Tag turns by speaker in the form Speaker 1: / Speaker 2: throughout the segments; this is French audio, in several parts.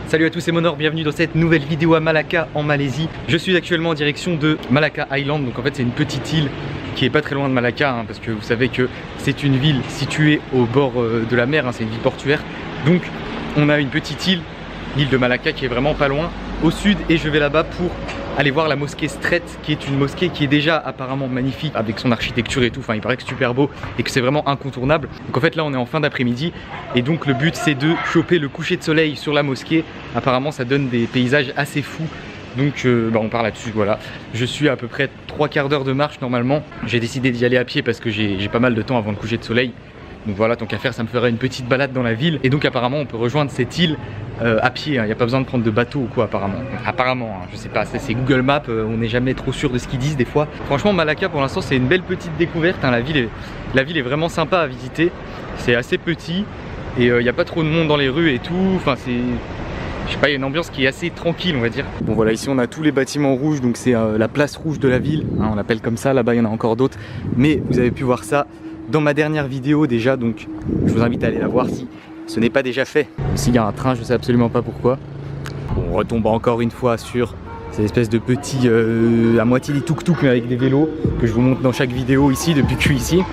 Speaker 1: Salut à tous, c'est Monor, bienvenue dans cette nouvelle vidéo à Malacca en Malaisie. Je suis actuellement en direction de Malacca Island, donc en fait c'est une petite île qui est pas très loin de Malacca, parce que vous savez que c'est une ville située au bord de la mer, c'est une ville portuaire. Donc on a une petite île, l'île de Malacca, qui est vraiment pas loin au sud, et je vais là-bas pour aller voir la mosquée Strait, qui est une mosquée qui est déjà apparemment magnifique avec son architecture et tout, enfin il paraît que c'est super beau et que c'est vraiment incontournable. Donc en fait là on est en fin d'après-midi et donc le but c'est de choper le coucher de soleil sur la mosquée. Apparemment ça donne des paysages assez fous. Donc on part là-dessus, voilà. Je suis à peu près 3/4 d'heure de marche normalement. J'ai décidé d'y aller à pied parce que j'ai pas mal de temps avant le coucher de soleil. Donc voilà, tant qu'à faire, ça me ferait une petite balade dans la ville. Et donc apparemment on peut rejoindre cette île à pied, il n'y a pas besoin de prendre de bateau ou quoi apparemment. Apparemment, je sais pas, c'est Google Maps, on n'est jamais trop sûr de ce qu'ils disent des fois. Franchement Malacca pour l'instant c'est une belle petite découverte, la ville est vraiment sympa à visiter. C'est assez petit et il n'y a pas trop de monde dans les rues et tout, enfin c'est... Je sais pas, il y a une ambiance qui est assez tranquille on va dire. Bon voilà, ici on a tous les bâtiments rouges, donc c'est la place rouge de la ville, on l'appelle comme ça, là-bas il y en a encore d'autres. Mais vous avez pu voir ça dans ma dernière vidéo déjà, donc je vous invite à aller la voir si ce n'est pas déjà fait. Ici il y a un train, je sais absolument pas pourquoi. Bon, on retombe encore une fois sur ces espèces de petits, à moitié des tuk-tuk mais avec des vélos, que je vous montre dans chaque vidéo ici depuis que je suis ici.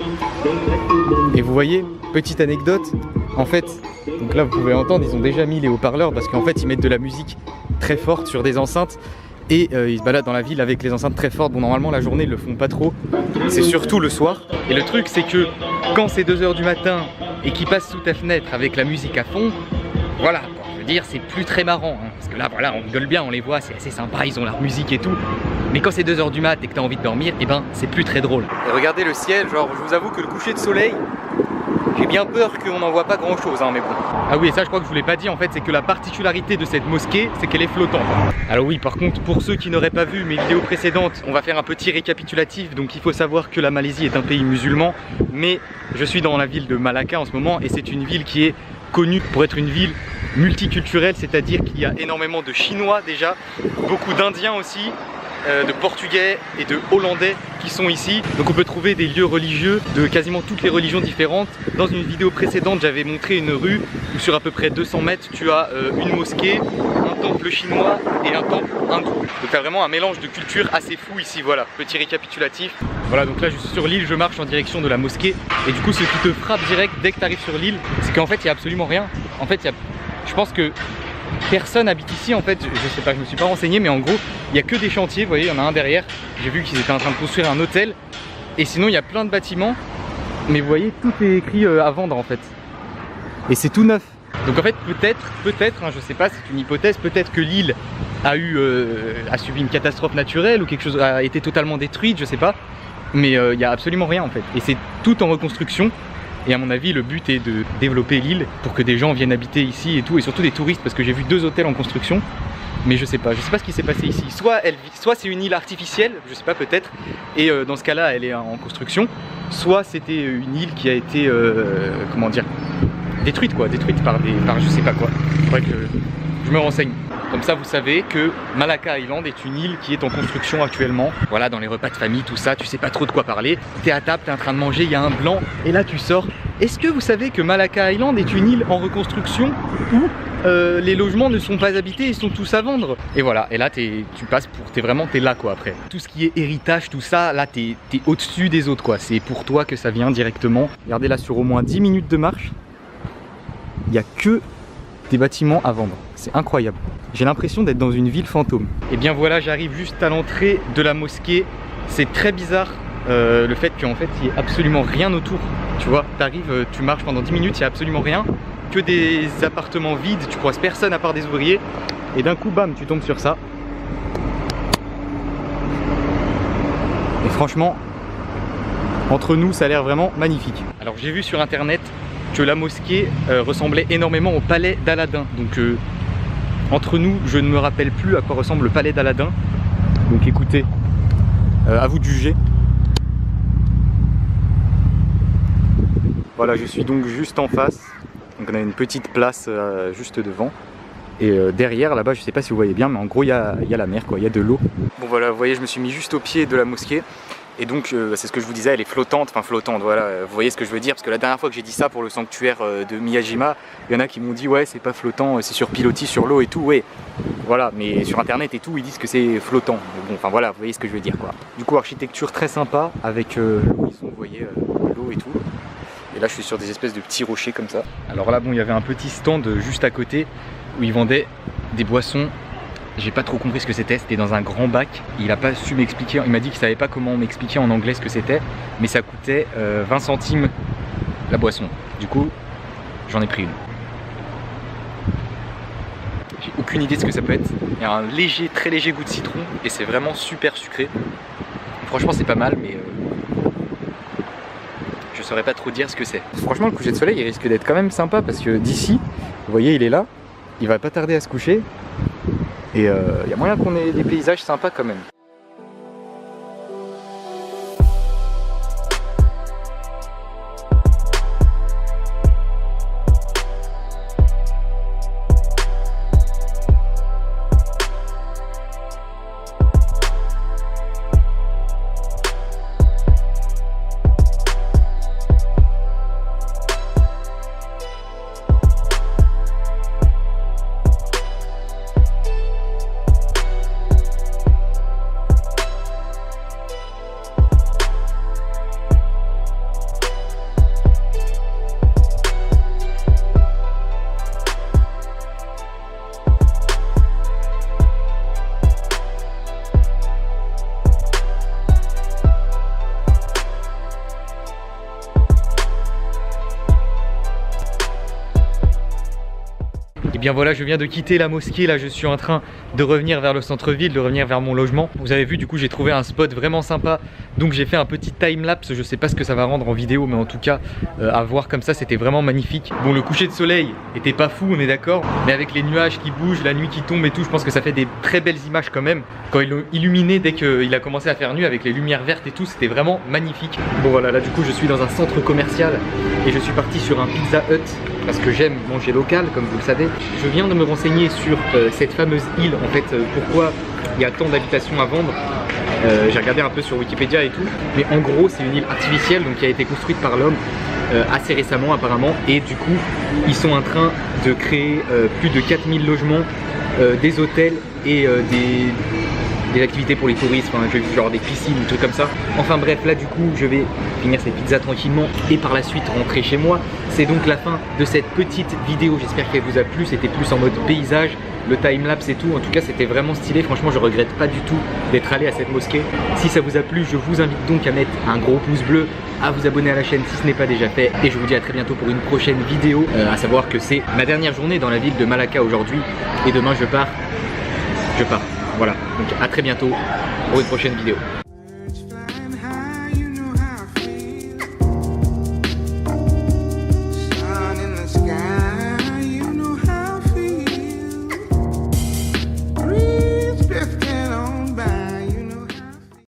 Speaker 1: Et vous voyez, petite anecdote, en fait, donc là vous pouvez entendre, ils ont déjà mis les haut-parleurs parce qu'en fait ils mettent de la musique très forte sur des enceintes. Et ils se baladent dans la ville avec les enceintes très fortes. Bon, normalement la journée ils le font pas trop, c'est surtout le soir. Et le truc c'est que quand c'est 2 h du matin et qu'ils passent sous ta fenêtre avec la musique à fond, voilà, je veux dire c'est plus très marrant, parce que là voilà on rigole bien, on les voit, c'est assez sympa, ils ont leur musique et tout. Mais quand c'est 2 h du mat et que t'as envie de dormir, et ben c'est plus très drôle. Et regardez le ciel, genre je vous avoue que le coucher de soleil, j'ai bien peur qu'on n'en voit pas grand chose, mais bon. Ah oui, et ça je crois que je vous l'ai pas dit en fait, c'est que la particularité de cette mosquée, c'est qu'elle est flottante. Alors oui, par contre, pour ceux qui n'auraient pas vu mes vidéos précédentes, on va faire un petit récapitulatif. Donc il faut savoir que la Malaisie est un pays musulman, mais je suis dans la ville de Malacca en ce moment, et c'est une ville qui est connue pour être une ville multiculturelle, c'est-à-dire qu'il y a énormément de Chinois déjà, beaucoup d'Indiens aussi, de Portugais et de Hollandais qui sont ici. Donc on peut trouver des lieux religieux de quasiment toutes les religions différentes. Dans une vidéo précédente j'avais montré une rue où sur à peu près 200 mètres tu as une mosquée, un temple chinois et un temple hindou. Donc tu as vraiment un mélange de cultures assez fou ici, voilà, petit récapitulatif. Voilà, donc là je suis sur l'île, je marche en direction de la mosquée. Et du coup ce qui te frappe direct dès que tu arrives sur l'île, c'est qu'en fait il n'y a absolument rien. En fait je pense que personne habite ici en fait, je sais pas, je me suis pas renseigné, mais en gros il n'y a que des chantiers, vous voyez, il y en a un derrière, j'ai vu qu'ils étaient en train de construire un hôtel, et sinon il y a plein de bâtiments, mais vous voyez tout est écrit à vendre en fait, et c'est tout neuf. Donc en fait peut-être, je sais pas, c'est une hypothèse, peut-être que l'île a subi une catastrophe naturelle ou quelque chose a été totalement détruite, je sais pas, mais il n'y a absolument rien en fait, et c'est tout en reconstruction. Et à mon avis, le but est de développer l'île pour que des gens viennent habiter ici et tout, et surtout des touristes, parce que j'ai vu 2 hôtels en construction. Mais je sais pas ce qui s'est passé ici. Soit c'est une île artificielle, je sais pas, peut-être, et dans ce cas-là, elle est en construction. Soit c'était une île qui a été, comment dire, détruite quoi, détruite par je sais pas quoi. Faudrait que je me renseigne. Comme ça vous savez que Malacca Island est une île qui est en construction actuellement. Voilà, dans les repas de famille, tout ça, tu sais pas trop de quoi parler. T'es à table, t'es en train de manger, il y a un blanc, et là tu sors. Est-ce que vous savez que Malacca Island est une île en reconstruction où les logements ne sont pas habités, ils sont tous à vendre? Et voilà, et là tu passes pour, t'es là quoi après. Tout ce qui est héritage, tout ça, là t'es au-dessus des autres quoi. C'est pour toi que ça vient directement. Regardez là, sur au moins 10 minutes de marche, il n'y a que des bâtiments à vendre. C'est incroyable. J'ai l'impression d'être dans une ville fantôme. Et bien voilà, j'arrive juste à l'entrée de la mosquée. C'est très bizarre le fait qu'en fait il n'y ait absolument rien autour. Tu vois, t'arrives, tu marches pendant 10 minutes, il n'y a absolument rien. Que des appartements vides, tu croises personne à part des ouvriers. Et d'un coup, bam, tu tombes sur ça. Et franchement, entre nous, ça a l'air vraiment magnifique. Alors j'ai vu sur internet que la mosquée ressemblait énormément au palais d'Aladin. Donc entre nous, je ne me rappelle plus à quoi ressemble le palais d'Aladin. Donc écoutez, à vous de juger. Voilà, je suis donc juste en face. Donc on a une petite place juste devant. Et derrière, là-bas, je sais pas si vous voyez bien, mais en gros, il y a la mer, quoi, il y a de l'eau. Bon voilà, vous voyez, je me suis mis juste au pied de la mosquée. Et donc c'est ce que je vous disais, elle est flottante, enfin flottante, voilà, vous voyez ce que je veux dire, parce que la dernière fois que j'ai dit ça pour le sanctuaire de Miyajima, il y en a qui m'ont dit ouais c'est pas flottant, c'est sur pilotis sur l'eau et tout, ouais, voilà, mais sur internet et tout ils disent que c'est flottant, mais bon, enfin voilà, vous voyez ce que je veux dire quoi. Du coup architecture très sympa avec l'eau, vous voyez l'eau et tout, et là je suis sur des espèces de petits rochers comme ça. Alors là bon, il y avait un petit stand juste à côté où ils vendaient des boissons. J'ai pas trop compris ce que c'était dans un grand bac. Il a pas su m'expliquer, il m'a dit qu'il savait pas comment m'expliquer en anglais ce que c'était, mais ça coûtait 20 centimes la boisson. Du coup, j'en ai pris une. J'ai aucune idée de ce que ça peut être. Il y a un léger, très léger goût de citron et c'est vraiment super sucré. Franchement, c'est pas mal, mais je saurais pas trop dire ce que c'est. Franchement, le coucher de soleil, il risque d'être quand même sympa parce que d'ici, vous voyez, il est là. Il va pas tarder à se coucher. Et il y a moyen qu'on ait des paysages sympas quand même. Et bien voilà, je viens de quitter la mosquée, là je suis en train de revenir vers le centre-ville, de revenir vers mon logement. Vous avez vu, du coup j'ai trouvé un spot vraiment sympa, donc j'ai fait un petit time-lapse, je sais pas ce que ça va rendre en vidéo, mais en tout cas à voir comme ça c'était vraiment magnifique. Bon, le coucher de soleil était pas fou, on est d'accord, mais avec les nuages qui bougent, la nuit qui tombe et tout, je pense que ça fait des très belles images quand même. Quand ils l'ont illuminé, dès qu'il a commencé à faire nuit avec les lumières vertes et tout, c'était vraiment magnifique. Bon voilà, là du coup je suis dans un centre commercial et je suis parti sur un Pizza Hut parce que j'aime manger local, comme vous le savez. Je viens de me renseigner sur cette fameuse île, en fait, pourquoi il y a tant d'habitations à vendre. J'ai regardé un peu sur Wikipédia et tout, mais en gros c'est une île artificielle donc qui a été construite par l'homme assez récemment apparemment, et du coup ils sont en train de créer plus de 4000 logements, des hôtels et des activités pour les touristes, enfin, genre des piscines, des trucs comme ça. Enfin bref, là du coup je vais finir cette pizza tranquillement et par la suite rentrer chez moi. C'est donc la fin de cette petite vidéo, j'espère qu'elle vous a plu. C'était plus en mode paysage, le timelapse et tout. En tout cas c'était vraiment stylé, franchement je regrette pas du tout d'être allé à cette mosquée. Si ça vous a plu, je vous invite donc à mettre un gros pouce bleu, à vous abonner à la chaîne si ce n'est pas déjà fait, et je vous dis à très bientôt pour une prochaine vidéo. À savoir que c'est ma dernière journée dans la ville de Malacca aujourd'hui, et demain je pars. Voilà, donc à très bientôt pour une prochaine vidéo.